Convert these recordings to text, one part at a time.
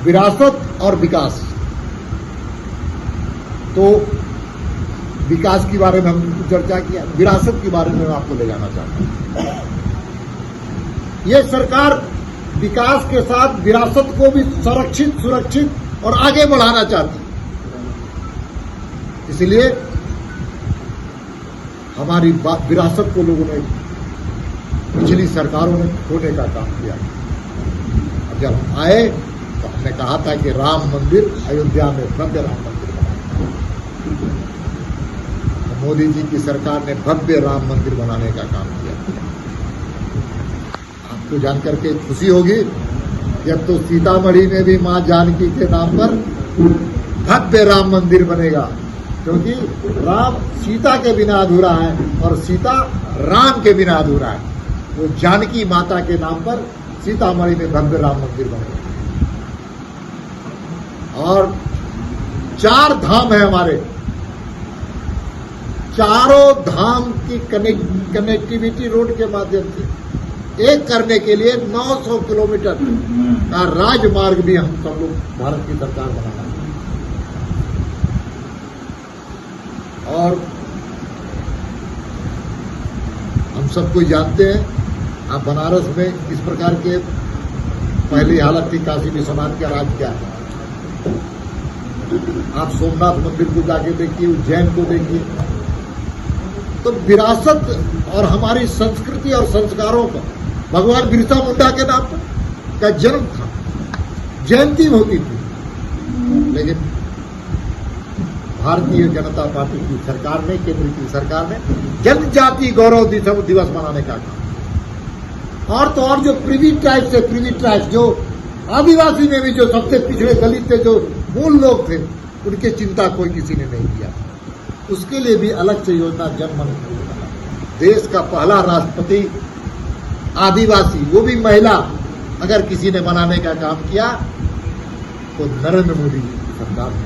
विरासत और विकास। तो विकास के बारे में हमने चर्चा किया, विरासत के बारे में मैं आपको ले जाना चाहता हूं। ये सरकार विकास के साथ विरासत को भी संरक्षित, सुरक्षित और आगे बढ़ाना चाहती है। इसलिए हमारी विरासत को लोगों ने, पिछली सरकारों ने खोने का काम किया। अब जब हम आए तो हमने कहा था कि राम मंदिर अयोध्या में भव्य राम मंदिर बनाएंगे। तो मोदी जी की सरकार ने भव्य राम मंदिर बनाने का काम किया। आपको जानकर के खुशी होगी कि अब तो सीतामढ़ी में भी मां जानकी के नाम पर भव्य राम मंदिर बनेगा, क्योंकि राम सीता के बिना अधूरा है और सीता राम के बिना अधूरा है। वो जानकी माता के नाम पर सीतामढ़ी में भव्य राम मंदिर बनेगा। और 4 धाम है हमारे, चारों धाम की कनेक्टिविटी रोड के माध्यम से एक करने के लिए 900 किलोमीटर का राजमार्ग भी हम सब लोग भारत की सरकार बनाना है। और हम सब कोई जानते हैं, आप बनारस में इस प्रकार के पहली हालत थी, काशी विश्वनाथ का राज क्या है। आप सोमनाथ मंदिर को जाके देखिए, उज्जैन को देखिए। तो विरासत और हमारी संस्कृति और संस्कारों का भगवान बिरसा मुंडा के नाम पर का जन्म था, जयंती होती थी, लेकिन भारतीय जनता पार्टी की सरकार ने, केंद्र की सरकार ने जनजाति गौरव दिवस मनाने का काम। और तो और जो प्रिवी ट्राइब्स जो आदिवासी में भी जो सबसे पिछड़े दलित थे, जो मूल लोग थे, उनकी चिंता कोई किसी ने नहीं किया। उसके लिए भी अलग से योजना जनमन योजना। देश का पहला राष्ट्रपति आदिवासी, वो भी महिला, अगर किसी ने बनाने का काम किया तो नरेंद्र मोदी जी की सरकार ने।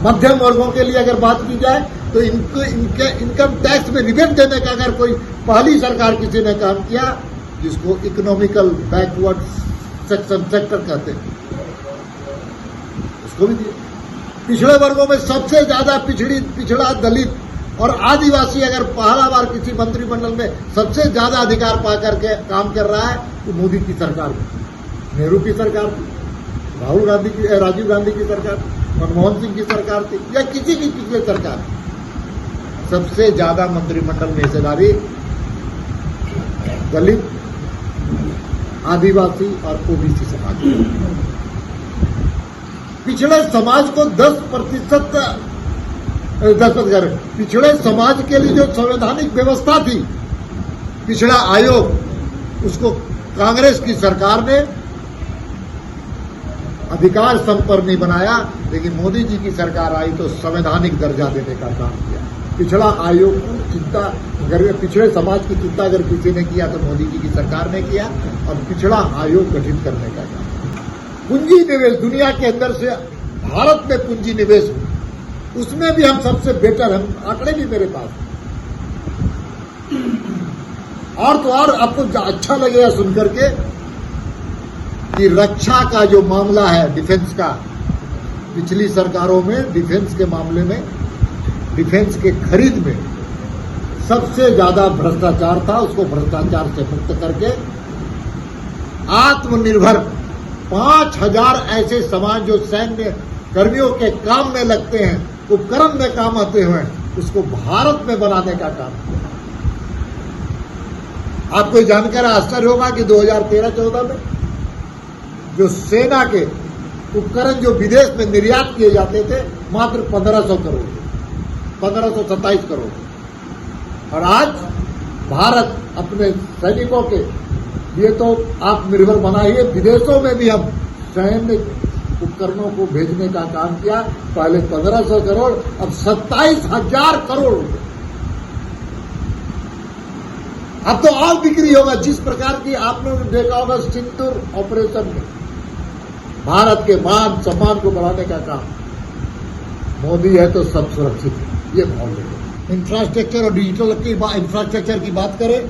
मध्यम वर्गों के लिए अगर बात की जाए तो इनके इनकम टैक्स में रिबेट देने का अगर कोई पहली सरकार किसी ने काम किया, जिसको इकोनॉमिकल बैकवर्ड सेक्टर कहते हैं, उसको भी दिया। पिछड़े वर्गों में सबसे ज्यादा पिछड़ा दलित और आदिवासी अगर पहला बार किसी मंत्रिमंडल में सबसे ज्यादा अधिकार पा करके काम कर रहा है तो मोदी की सरकार थी, नेहरू की सरकार थी, राजीव गांधी की सरकार थी, मनमोहन सिंह की सरकार थी, या किसी की पिछले सरकार। सबसे ज्यादा मंत्रिमंडल में हिस्सेदारी दलित, आदिवासी और ओबीसी समाज। पिछड़े समाज को 10% पिछड़े समाज के लिए जो संवैधानिक व्यवस्था थी, पिछड़ा आयोग, उसको कांग्रेस की सरकार ने अधिकार संपन्न नहीं बनाया, लेकिन मोदी जी की सरकार आई तो संवैधानिक दर्जा देने का काम किया। पिछड़ा आयोग की चिंता, अगर पिछड़े समाज की चिंता अगर किसी ने किया तो मोदी जी की सरकार ने किया, और पिछड़ा आयोग गठित करने का काम। पूंजी निवेश, दुनिया के अंदर से भारत में पूंजी निवेश, उसमें भी हम सबसे बेटर, हम आंकड़े भी मेरे पास। और तो और आपको अच्छा लगेगा सुनकर के कि रक्षा का जो मामला है, डिफेंस का, पिछली सरकारों में डिफेंस के मामले में, डिफेंस के खरीद में सबसे ज्यादा भ्रष्टाचार था। उसको भ्रष्टाचार से मुक्त करके आत्मनिर्भर 5000 ऐसे सामान जो सैन्य कर्मियों के काम में लगते हैं, उपकरण में काम आते हुए, उसको भारत में बनाने का काम किया। आपको जानकर आश्चर्य होगा कि 2013-14 में जो सेना के उपकरण जो विदेश में निर्यात किए जाते थे, मात्र 1500 करोड़, 1527 करोड़। और आज भारत अपने सैनिकों के लिए तो आत्मनिर्भर बना ही है, विदेशों में भी हम सैन्य उपकरणों को भेजने का काम किया। पहले 1500 करोड़, अब 27,000 करोड़ रुपए। अब तो और बिक्री होगा। जिस प्रकार की आपने देखा होगा सिंदूर ऑपरेशन में भारत के मान सम्मान को बढ़ाने का काम, मोदी है तो सब सुरक्षित है, ये भाव लेंगे। इंफ्रास्ट्रक्चर और डिजिटल की इंफ्रास्ट्रक्चर की बात करें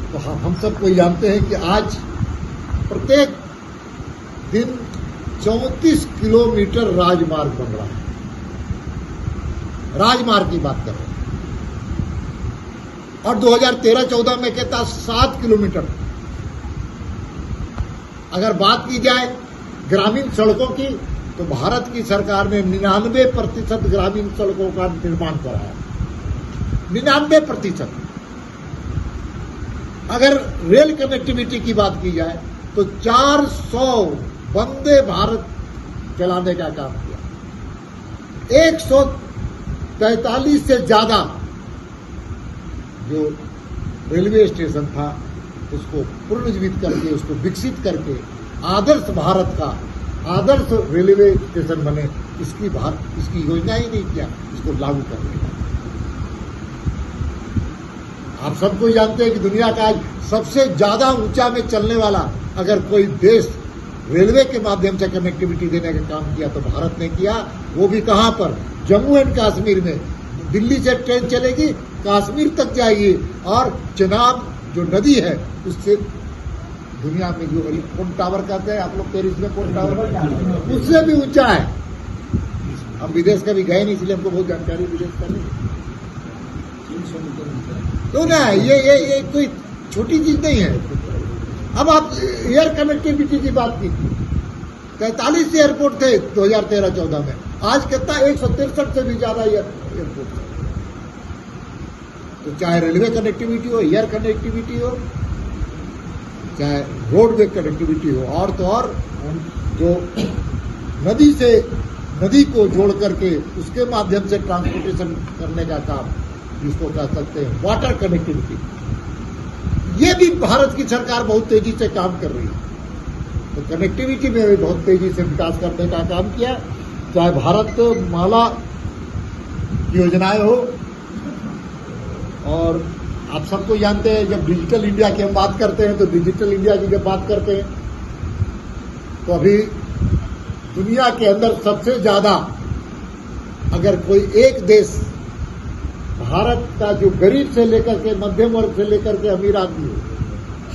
तो हम सबको जानते हैं कि आज प्रत्येक दिन 34 किलोमीटर राजमार्ग बन रहा है। राजमार्ग की बात कर रहे हैं। और 2013-14 में कहता 7 किलोमीटर। अगर बात की जाए ग्रामीण सड़कों की, तो भारत की सरकार ने 99% ग्रामीण सड़कों का निर्माण कराया। 99%। अगर रेल कनेक्टिविटी की बात की जाए तो 400 वंदे भारत चलाने का काम किया। 143 से ज्यादा जो रेलवे स्टेशन था उसको पुनर्जीवित करके, उसको विकसित करके आदर्श भारत का आदर्श रेलवे स्टेशन बने, इसकी योजना ही नहीं किया, इसको लागू करने का। आप सबको जानते हैं कि दुनिया का आज सबसे ज्यादा ऊंचा में चलने वाला अगर कोई देश रेलवे के माध्यम से कनेक्टिविटी देने का काम किया तो भारत ने किया। वो भी कहां पर? जम्मू एंड कश्मीर में। दिल्ली से ट्रेन चलेगी, कश्मीर तक जाएगी, और चेनाब जो नदी है उससे दुनिया में जो कोन टावर कहते हैं आप लोग, पेरिस में कोन टावर, उससे भी ऊंचा है। हम विदेश कभी गए नहीं, इसलिए हमको बहुत जानकारी विदेश का नहीं। तो ना ये कोई छोटी चीज नहीं है। अब आप एयर कनेक्टिविटी की बात की, 43 एयरपोर्ट थे 2013-14 में, आज कितना 163 से भी ज्यादा एयरपोर्ट है। तो चाहे रेलवे कनेक्टिविटी हो, एयर कनेक्टिविटी हो, चाहे रोडवे कनेक्टिविटी हो, और तो और जो नदी से नदी को जोड़ करके उसके माध्यम से ट्रांसपोर्टेशन करने का काम, जिसको कह सकते हैं वाटर कनेक्टिविटी, ये भी भारत की सरकार बहुत तेजी से काम कर रही है। तो कनेक्टिविटी में भी बहुत तेजी से विकास करने का काम किया। चाहे भारत माला योजनाएं हो, और आप सबको जानते हैं जब डिजिटल इंडिया की हम बात करते हैं, तो डिजिटल इंडिया की जब बात करते हैं तो अभी दुनिया के अंदर सबसे ज्यादा अगर कोई एक देश भारत का जो गरीब से लेकर के मध्यम वर्ग से लेकर के अमीर आदमी हो,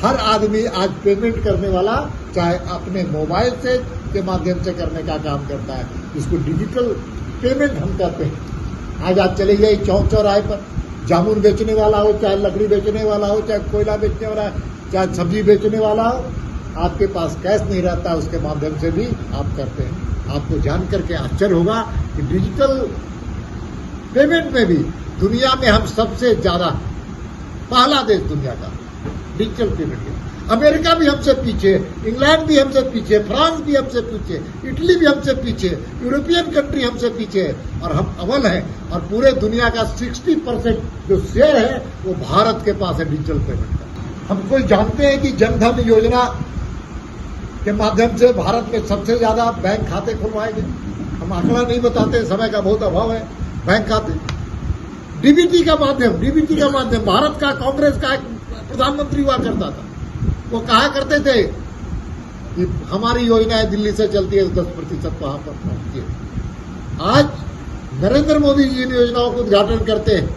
हर आदमी आज पेमेंट करने वाला चाहे अपने मोबाइल से के माध्यम से करने का काम करता है। इसको डिजिटल पेमेंट हम कहते हैं। आज चले जाइए चौक चौराहे पर, जामुन बेचने वाला हो, चाहे लकड़ी बेचने वाला हो, चाहे कोयला बेचने वाला हो, चाहे सब्जी बेचने वाला हो, आपके पास कैश नहीं रहता, उसके माध्यम से भी आप करते हैं। आपको जान करके आश्चर्य होगा कि डिजिटल पेमेंट में भी दुनिया में हम सबसे ज्यादा पहला देश दुनिया का डिजिटल पेमेंट है। अमेरिका भी हमसे पीछे, इंग्लैंड भी हमसे पीछे, फ्रांस भी हमसे पीछे, इटली भी हमसे पीछे, यूरोपियन कंट्री हमसे पीछे है, और हम अव्वल हैं। और पूरे दुनिया का 60% जो शेयर है वो भारत के पास है डिजिटल पेमेंट का। हम कोई जानते हैं कि जनधन योजना के माध्यम से भारत में सबसे ज्यादा बैंक खाते खुलवाए गए। हम आंकड़ा नहीं बताते, समय का बहुत अभाव है। बैंक खाते डीबीटी का माध्यम भारत का कांग्रेस का एक प्रधानमंत्री हुआ करता था, वो कहा करते थे कि हमारी योजनाएं दिल्ली से चलती है, 10% वहां पर पहुंचती है। आज नरेंद्र मोदी जी इन योजनाओं को उद्घाटन करते हैं,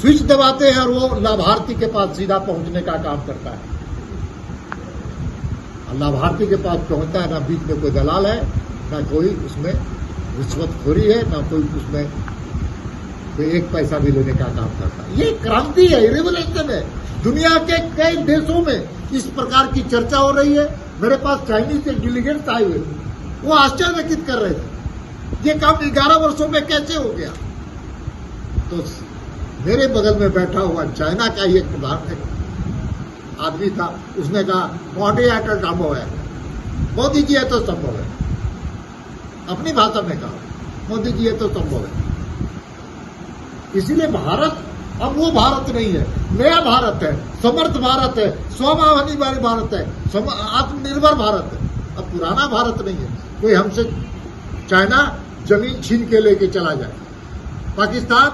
स्विच दबाते हैं और वो लाभार्थी के पास सीधा पहुंचने का काम करता है। लाभार्थी के पास पहुंचता है, ना बीच में कोई दलाल है, ना कोई उसमें रिश्वतखोरी है, ना कोई उसमें कोई एक पैसा भी लेने का काम करता है। ये क्रांति है, रिवोल्यूशन है। दुनिया के कई देशों में इस प्रकार की चर्चा हो रही है। मेरे पास चाइनीज के डेलीगेट्स आए हुए, वो आश्चर्य व्यक्त कर रहे थे ये काम 11 वर्षों में कैसे हो गया। तो मेरे बगल में बैठा हुआ चाइना का ही एक प्रधान आदमी था, उसने कहा मोदी है तो संभव है, मोदी जी है तो संभव है। अपनी भाषा में कहा मोदी जी है तो संभव है। इसीलिए भारत अब वो भारत नहीं है, नया भारत है, समर्थ भारत है, स्वाभिमानी भारत है, आत्मनिर्भर भारत है। अब पुराना भारत नहीं है। कोई हमसे चाइना जमीन छीन के लेके चला जाए, पाकिस्तान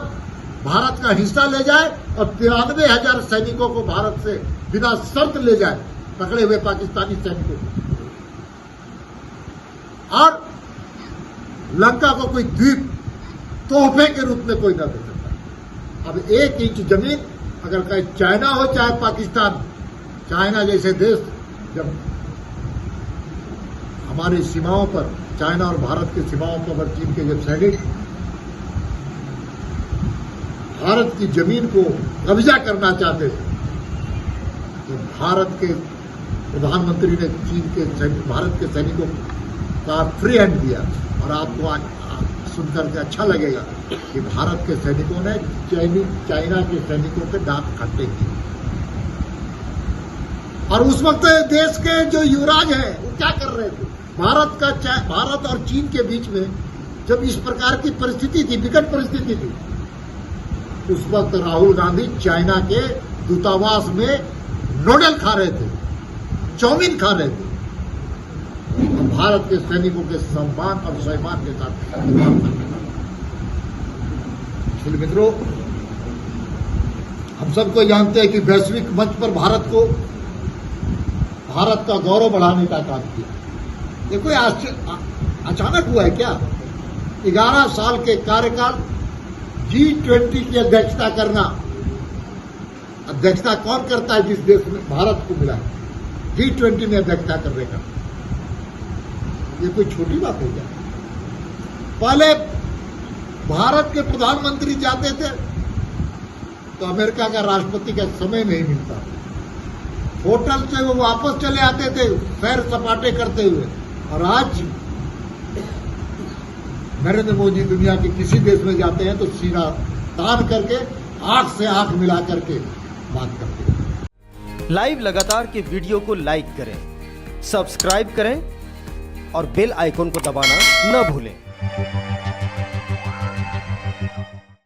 भारत का हिस्सा ले जाए और 93,000 सैनिकों को भारत से बिना शर्त ले जाए, पकड़े हुए पाकिस्तानी सैनिकों को, और लंका को कोई द्वीप तोहफे के रूप में कोई न दे सकता। अब 1 इंच जमीन अगर कहीं चाइना हो चाहे पाकिस्तान, चाइना जैसे देश जब हमारी सीमाओं पर, चाइना और भारत की सीमाओं पर चीन के जब सैनिक भारत की जमीन को कब्जा करना चाहते थे, तो भारत के प्रधानमंत्री ने भारत के सैनिकों का फ्री हैंड दिया। और आपको आज सुनकर के अच्छा लगेगा कि भारत के सैनिकों ने चाइना के सैनिकों के दांत खट्टे किए। और उस वक्त देश के जो युवराज हैं वो क्या कर रहे थे? भारत और चीन के बीच में जब इस प्रकार की परिस्थिति थी, विकट परिस्थिति थी, उस वक्त राहुल गांधी चाइना के दूतावास में नूडल खा रहे थे, चाउमीन खा रहे थे। और भारत के सैनिकों के सम्मान और सम्मान के साथ मित्रों, हम सबको जानते हैं कि वैश्विक मंच पर भारत का गौरव बढ़ाने का काम किया। ये कोई अचानक हुआ है क्या? 11 साल के कार्यकाल G20 की अध्यक्षता करना। अध्यक्षता कौन करता है? जिस देश में भारत को मिला है G20 में अध्यक्षता करने का। ये कोई छोटी बात है क्या? पहले भारत के प्रधानमंत्री जाते थे तो अमेरिका का राष्ट्रपति का समय नहीं मिलता, होटल से वो वापस चले आते थे सैर सपाटे करते हुए। और आज नरेंद्र मोदी दुनिया के किसी देश में जाते हैं तो सीना तान करके आंख से आंख मिला करके बात करते हैं। लाइव लगातार के वीडियो को लाइक करें, सब्सक्राइब करें और बेल आइकन को दबाना न भूलें।